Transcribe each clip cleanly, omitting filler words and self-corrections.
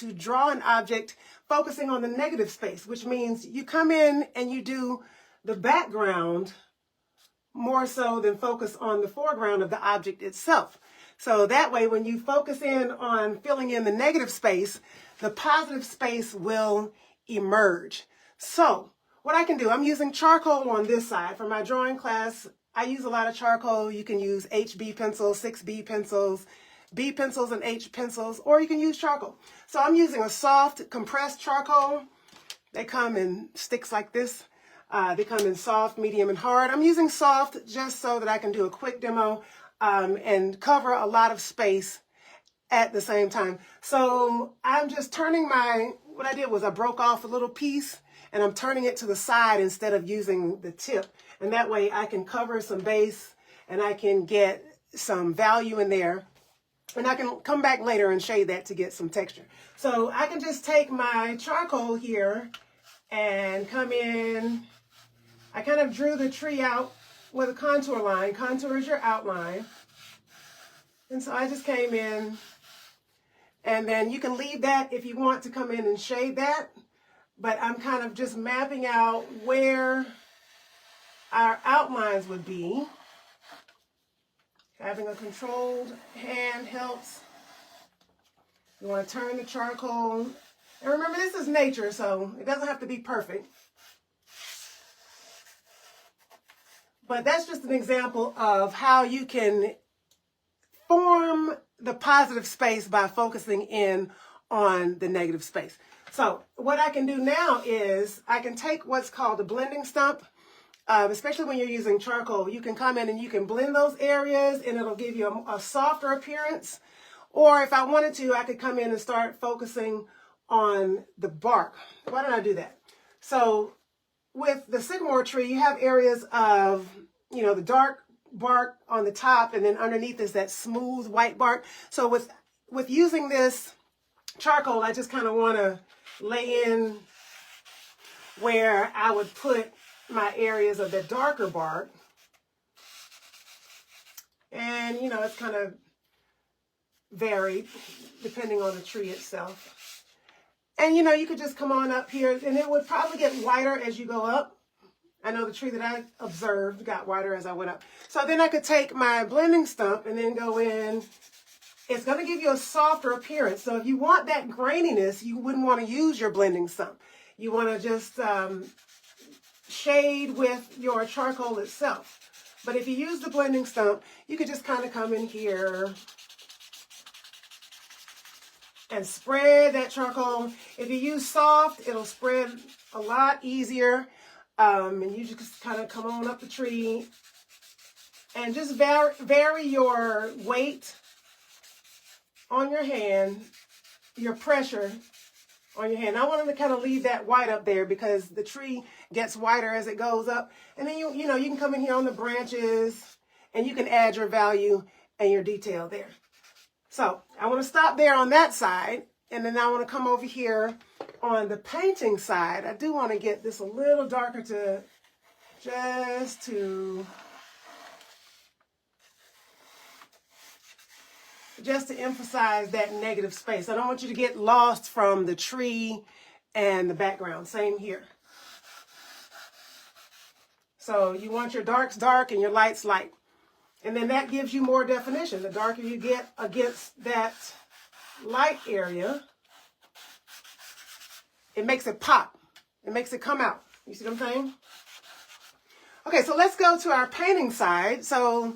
to draw an object focusing on the negative space, which means you come in and you do the background more so than focus on the foreground of the object itself. So that way, when you focus in on filling in the negative space, the positive space will emerge. So what I can do, I'm using charcoal on this side. For my drawing class, I use a lot of charcoal. You can use HB pencils, 6B pencils, B pencils and H pencils, or you can use charcoal. So I'm using a soft compressed charcoal. They come in sticks like this. They come in soft, medium, and hard. I'm using soft just so that I can do a quick demo and cover a lot of space at the same time. So I'm just turning what I did was I broke off a little piece and I'm turning it to the side instead of using the tip. And that way I can cover some base and I can get some value in there. And I can come back later and shade that to get some texture. So I can just take my charcoal here and come in. I kind of drew the tree out with a contour line. Contour is your outline. And so I just came in, and then you can leave that if you want to come in and shade that. But I'm kind of just mapping out where our outlines would be. Having a controlled hand helps. You want to turn the charcoal. And remember, this is nature, so it doesn't have to be perfect. But that's just an example of how you can form the positive space by focusing in on the negative space. So what I can do now is I can take what's called a blending stump. Especially when you're using charcoal, you can come in and you can blend those areas and it'll give you a softer appearance. Or if I wanted to, I could come in and start focusing on the bark. Why don't I do that? So with the sycamore tree, you have areas of, the dark bark on the top, and then underneath is that smooth white bark. So with using this charcoal, I just kind of want to lay in where I would put my areas of the darker bark. And, it's kind of varied depending on the tree itself. And, you could just come on up here and it would probably get whiter as you go up. I know the tree that I observed got whiter as I went up. So then I could take my blending stump and then go in. It's going to give you a softer appearance. So if you want that graininess, you wouldn't want to use your blending stump. You want to just shade with your charcoal itself. But if you use the blending stump, you could just kind of come in here and spread that charcoal. If you use soft, it'll spread a lot easier. And you just kind of come on up the tree and just vary your weight on your hand, your pressure on your hand. I want to kind of leave that white up there because the tree gets whiter as it goes up. And then you can come in here on the branches and you can add your value and your detail there. So I want to stop there on that side, and then I want to come over here on the painting side. I do want to get this a little darker just to emphasize that negative space. I don't want you to get lost from the tree and the background. Same here. So you want your darks dark and your lights light. And then that gives you more definition. The darker you get against that light area, it makes it pop. It makes it come out. You see what I'm saying? Okay, so let's go to our painting side. So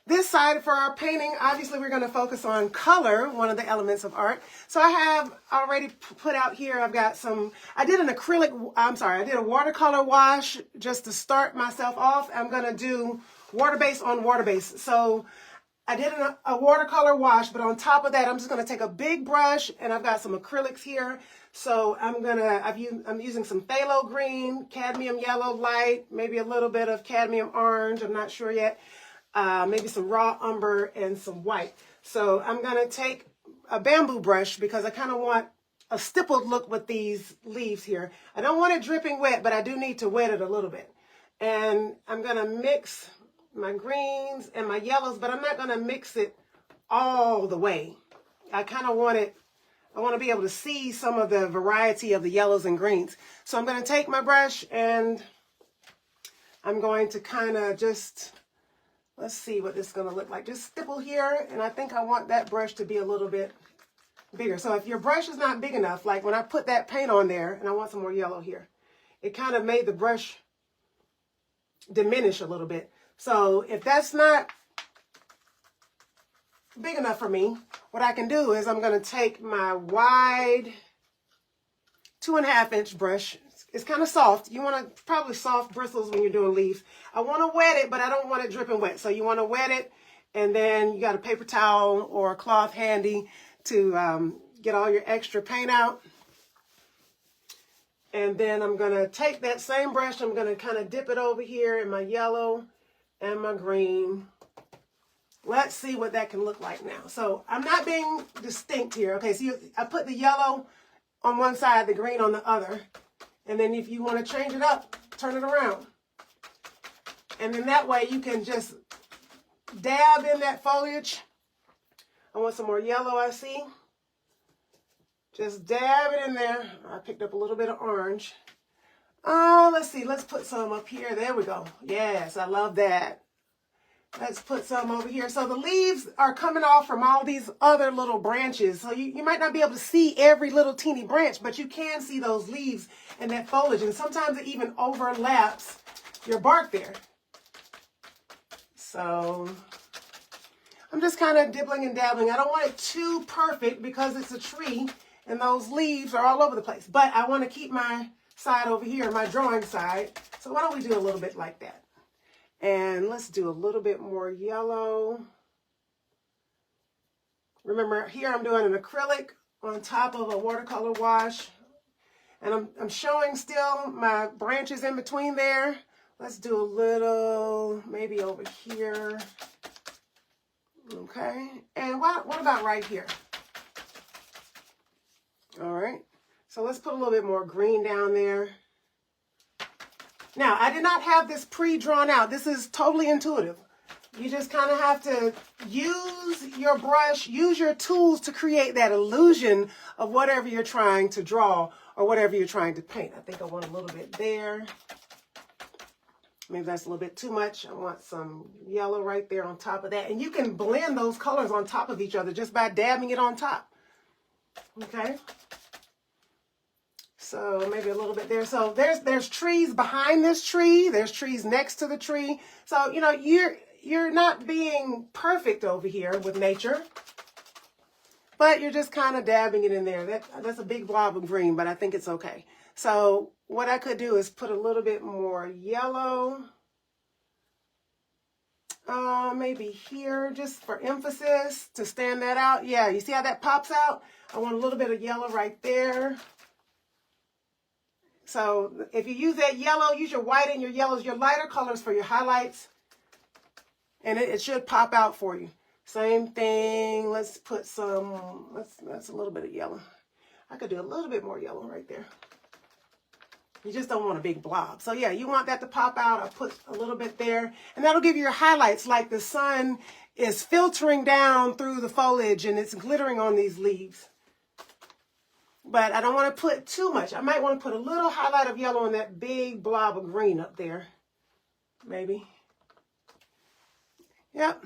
this side for our painting, obviously we're going to focus on color, one of the elements of art. So I have already put out here, I did a watercolor wash just to start myself off. I'm going to do water base on water base. So I did a watercolor wash, but on top of that, I'm just going to take a big brush, and I've got some acrylics here. So I'm using some phthalo green, cadmium yellow light, maybe a little bit of cadmium orange, I'm not sure yet. Maybe some raw umber and some white. So I'm going to take a bamboo brush because I kind of want a stippled look with these leaves here. I don't want it dripping wet, but I do need to wet it a little bit. And I'm going to mix my greens and my yellows, but I'm not going to mix it all the way. I kind of want it I want to be able to see some of the variety of the yellows and greens. So I'm going to take my brush and I'm going to kind of just, let's see what this is going to look like. Just stipple here, and I think I want that brush to be a little bit bigger. So if your brush is not big enough, like when I put that paint on there, and I want some more yellow here, it kind of made the brush diminish a little bit. So if that's not big enough for me, what I can do is I'm going to take my wide 2.5 inch brush. It's kind of soft. You want to probably soft bristles when you're doing leaves. I want to wet it, but I don't want it dripping wet. So you want to wet it, and then you got a paper towel or a cloth handy to get all your extra paint out. And then I'm going to take that same brush. I'm going to kind of dip it over here in my yellow and my green. Let's see what that can look like now. So I'm not being distinct here. Okay, so I put the yellow on one side, the green on the other. And then if you want to change it up, turn it around. And then that way you can just dab in that foliage. I want some more yellow, I see. Just dab it in there. I picked up a little bit of orange. Oh, let's see. Let's put some up here. There we go. Yes, I love that. Let's put some over here. So the leaves are coming off from all these other little branches. So you might not be able to see every little teeny branch, but you can see those leaves and that foliage. And sometimes it even overlaps your bark there. So I'm just kind of dibbling and dabbling. I don't want it too perfect because it's a tree and those leaves are all over the place. But I want to keep my side over here, my drawing side. So why don't we do a little bit like that? And let's do a little bit more yellow. Remember, here I'm doing an acrylic on top of a watercolor wash. And I'm showing still my branches in between there. Let's do a little, maybe over here. Okay. And what about right here? All right. So let's put a little bit more green down there. Now, I did not have this pre-drawn out. This is totally intuitive. You just kind of have to use your brush, use your tools to create that illusion of whatever you're trying to draw or whatever you're trying to paint. I think I want a little bit there. Maybe that's a little bit too much. I want some yellow right there on top of that. And you can blend those colors on top of each other just by dabbing it on top. Okay. So maybe a little bit there. So there's trees behind this tree. There's trees next to the tree. So, you know, you're not being perfect over here with nature, but you're just kind of dabbing it in there. That's a big blob of green, but I think it's okay. So what I could do is put a little bit more yellow, maybe here, just for emphasis to stand that out. Yeah, you see how that pops out? I want a little bit of yellow right there. So if you use that yellow, use your white and your yellows, your lighter colors for your highlights, and it should pop out for you. Same thing. Let's put some, that's a little bit of yellow. I could do a little bit more yellow right there. You just don't want a big blob. So yeah, you want that to pop out. I put a little bit there, and that'll give you your highlights, like the sun is filtering down through the foliage and it's glittering on these leaves. But I don't want to put too much. I might want to put a little highlight of yellow on that big blob of green up there. Maybe. Yep.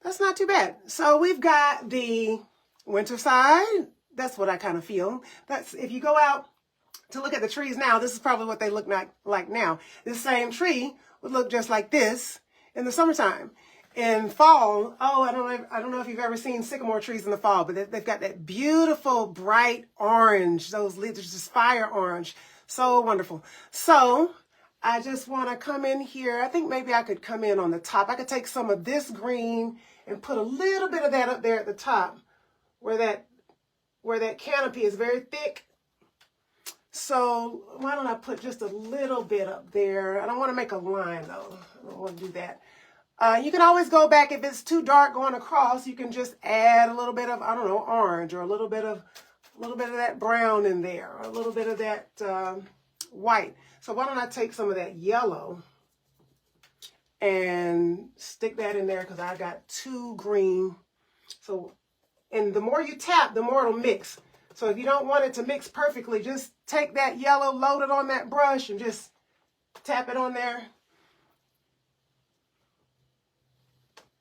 That's not too bad. So we've got the winter side. That's what I kind of feel. That's, if you go out to look at the trees now, this is probably what they look like now. This same tree would look just like this in the summertime. In fall, oh, I don't know if you've ever seen sycamore trees in the fall, but they've got that beautiful bright orange. Those leaves are just fire orange. So wonderful. So I just want to come in here. I think maybe I could come in on the top. I could take some of this green and put a little bit of that up there at the top where that canopy is very thick. So why don't I put just a little bit up there? I don't want to make a line though. I don't want to do that. You can always go back if it's too dark going across. You can just add a little bit of, I don't know, orange, or a little bit of that brown in there, or a little bit of that white. So why don't I take some of that yellow and stick that in there, because I got two green. So And the more you tap, the more it'll mix. So if you don't want it to mix perfectly, just take that yellow, load it on that brush, and just tap it on there.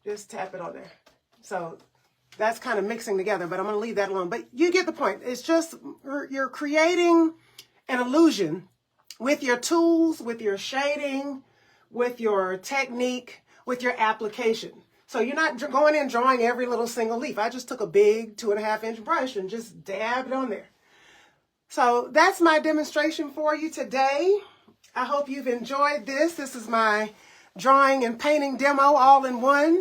Just tap it on there. So that's kind of mixing together, but I'm going to leave that alone. But you get the point. It's just you're creating an illusion with your tools, with your shading, with your technique, with your application. So you're not going in drawing every little single leaf. I just took a big 2.5-inch brush and just dabbed it on there. So that's my demonstration for you today. I hope you've enjoyed this. This is my drawing and painting demo all in one.